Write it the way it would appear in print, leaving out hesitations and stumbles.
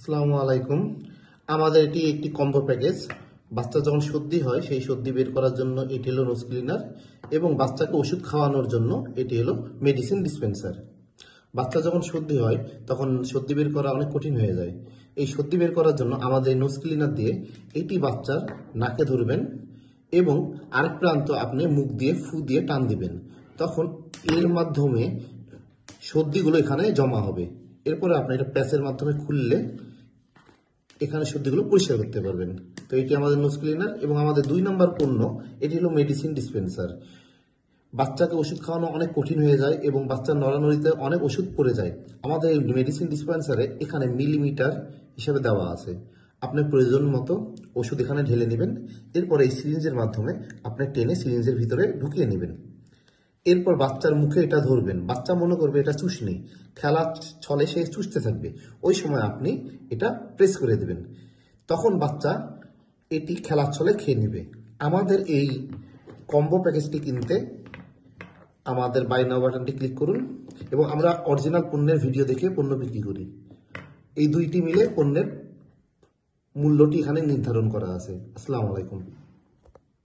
আসসালামু আলাইকুম। আমাদের এটি একটি কম্বো প্যাকেজ। বাচ্চা যখন সর্দি হয় সেই সর্দি বের করার জন্য এটি হলো নোজ ক্লিনার এবং বাচ্চাকে ওষুধ খাওয়ানোর জন্য এটি হলো মেডিসিন ডিসপেন্সার। বাচ্চা যখন সর্দি হয় তখন সর্দি বের করা অনেক কঠিন হয়ে যায়। এই সর্দি বের করার জন্য আমাদের নোজ ক্লিনার দিয়ে এটি বাচ্চার নাকে ধরবেন এবং আরেক প্রান্ত আপনি মুখ দিয়ে ফু দিয়ে টান দিবেন। তখন এর মাধ্যমে সর্দিগুলো এখানে জমা হবে। এরপরে আপনি এটা প্যাচের মাধ্যমে খুললে এখানে সর্দিগুলো পরিষ্কার করতে পারবেন। তো এটি আমাদের নোজ ক্লিনার এবং আমাদের 2 নম্বর পণ্য এটি হলো মেডিসিন ডিসপেন্সার। বাচ্চাকে ওষুধ খাওয়ানো অনেক কঠিন হয়ে যায় এবং বাচ্চার নড়ানড়িতে অনেক ওষুধ পড়ে যায়। আমাদের এই মেডিসিন ডিসপেন্সারে এখানে মিলিমিটার হিসাবে দেওয়া আছে। আপনার প্রয়োজন মতো ওষুধ এখানে ঢেলে নেবেন। এরপরে এই সিরিঞ্জের মাধ্যমে আপনি টেনে সিরিঞ্জের ভিতরে ঢুকিয়ে নেবেন। এরপর বাচ্চার মুখে এটা ধরবেন। বাচ্চা মনে করবে এটা চুষনি, খেলা ছলে সে চুষতে থাকবে। ওই সময় আপনি এটা প্রেস করে দেবেন, তখন বাচ্চা এটি খেলার ছলে খেয়ে নেবে। আমাদের এই কম্বো প্যাকেজটি কিনতে আমাদের বাই নাও বাটনটি ক্লিক করুন এবং আমরা অরিজিনাল পণ্যের ভিডিও দেখে পণ্য বিক্রি করি। এই দুইটি মিলে পণ্যের মূল্যটি এখানে নির্ধারণ করা আছে। আসসালামু আলাইকুম।